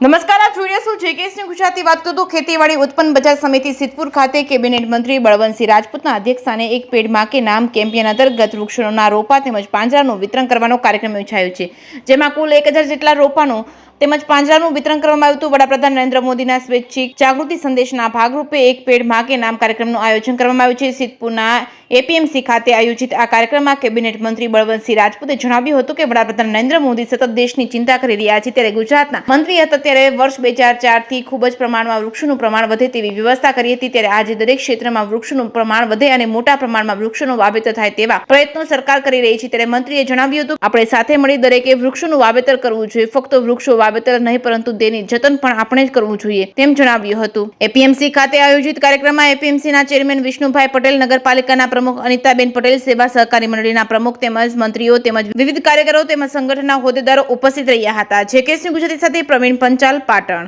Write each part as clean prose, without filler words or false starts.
નમસ્કાર, આપ જોઈ રહ્યા છો જેકેએસની ગુજરાતી વાત તો ખેતીવાડી ઉત્પન્ન બજાર સમિતિ સિદ્ધપુર ખાતે કેબિનેટ મંત્રી બળવંતસિંહ રાજપૂતના અધ્યક્ષસ્થાને એક પેડ માં કે નામ કેમ્પેન અંતર્ગત વૃક્ષોના રોપા તેમજ પાંજરાનું વિતરણ કરવાનો કાર્યક્રમ યોજાયો છે, જેમાં કુલ 1000 જેટલા રોપાનું તેમજ પાંજરાનું વિતરણ કરવામાં આવ્યું હતું। વડાપ્રધાન નરેન્દ્ર મોદીના સ્વૈચ્છિક જાગૃતિ સંદેશના ભાગરૂપે એક પેડ માં કે નામ કાર્યક્રમનું આયોજન કરવામાં આવ્યું છે। સિદ્ધપુરના એપીએમસી ખાતે આયોજિત આ કાર્યક્રમમાં કેબિનેટ મંત્રી બળવંતસિંહ રાજપૂતે જણાવ્યું હતું કે વડાપ્રધાન નરેન્દ્ર મોદી સતત દેશની ચિંતા કરી રહ્યા છે, ત્યારે ગુજરાતના મંત્રી હતા ત્યારે વર્ષ 2004 થી ખૂબ જ પ્રમાણમાં વૃક્ષોનું પ્રમાણ વધે તેવી વ્યવસ્થા કરી હતી। ત્યારે આજે દરેક ક્ષેત્રમાં વૃક્ષોનું પ્રમાણ વધે અને મોટા પ્રમાણમાં વૃક્ષોનું વાવેતર થાય તેવા પ્રયત્નો સરકાર કરી રહી છે। ત્યારે મંત્રીએ જણાવ્યું હતું આપણે સાથે મળી દરેકે વૃક્ષોનું વાવેતર કરવું જોઈએ, ફક્ત વૃક્ષો વાવેતર નહીં પરંતુ તેની જતન પણ આપણે જ કરવું જોઈએ તેમ જણાવ્યું હતું। એપીએમસી ખાતે આયોજિત કાર્યક્રમમાં એપીએમસીના ચેરમેન વિષ્ણુભાઈ પટેલ, નગરપાલિકાના પ્રમુખ અનિતાબેન પટેલ, સેવા સહકારી મંડળીના પ્રમુખ તેમજ મંત્રીઓ તેમજ વિવિધ કાર્યકરો તેમજ સંગઠનના હોદ્દેદારો ઉપસ્થિત રહ્યા હતા। જેકેએસની ગુજરાતી સાથે પ્રવીણ પંચાલ, પાટણ।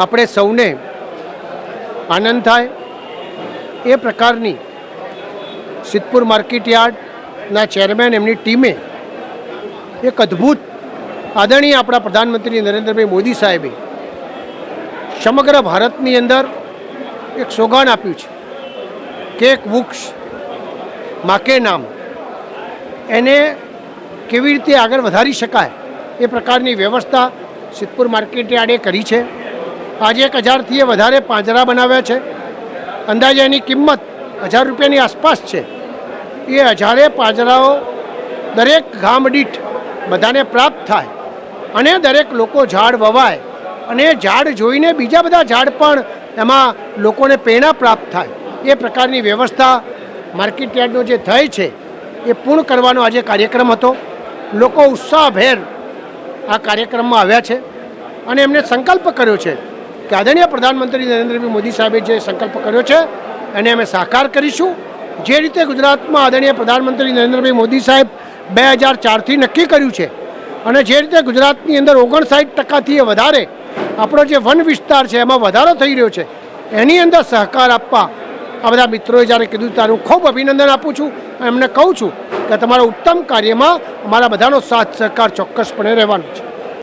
આપણે સૌને આનંદ થાય એ પ્રકારની સિદ્ધપુર માર્કેટ યાર્ડના ચેરમેન એમની ટીમે એક અદ્ભુત આદરણીય આપણા પ્રધાનમંત્રી નરેન્દ્રભાઈ મોદી સાહેબે સમગ્ર ભારતની અંદર એક સોગાન આપ્યું છે કે એક વૃક્ષ માકે નામ, એને કેવી રીતે આગળ વધારી શકાય એ પ્રકારની વ્યવસ્થા સિદ્ધપુર માર્કેટ યાર્ડે કરી છે। આજે 1000થી વધારે પાંજરા બનાવ્યા છે, અંદાજે એની કિંમત 1000 રૂપિયાની આસપાસ છે। એ 1000 પાંજરાઓ દરેક ગામ દીઠ બધાને પ્રાપ્ત થાય અને દરેક લોકો ઝાડ વવાય અને ઝાડ જોઈને બીજા બધા ઝાડ પણ એમાં લોકોને પ્રેરણા પ્રાપ્ત થાય એ પ્રકારની વ્યવસ્થા માર્કેટ યાર્ડનો જે થઈ છે એ પૂર્ણ કરવાનો આજે કાર્યક્રમ હતો। લોકો ઉત્સાહભેર આ કાર્યક્રમમાં આવ્યા છે અને એમને સંકલ્પ કર્યો છે કે આદરણીય પ્રધાનમંત્રી નરેન્દ્રભાઈ મોદી સાહેબે જે સંકલ્પ કર્યો છે એને અમે સાકાર કરીશું। જે રીતે ગુજરાતમાં આદરણીય પ્રધાનમંત્રી નરેન્દ્રભાઈ મોદી સાહેબ 2004થી નક્કી કર્યું છે અને જે રીતે ગુજરાતની અંદર 59%થી વધારે આપણો જે વન વિસ્તાર છે એમાં વધારો થઈ રહ્યો છે, એની અંદર સહકાર આપવા આ બધા મિત્રોએ જ્યારે કીધું તારું ખૂબ અભિનંદન આપું છું। એમને કહું છું કે તમારા ઉત્તમ કાર્યમાં અમારા બધાનો સાથ સહકાર ચોક્કસપણે રહેવાનો છે।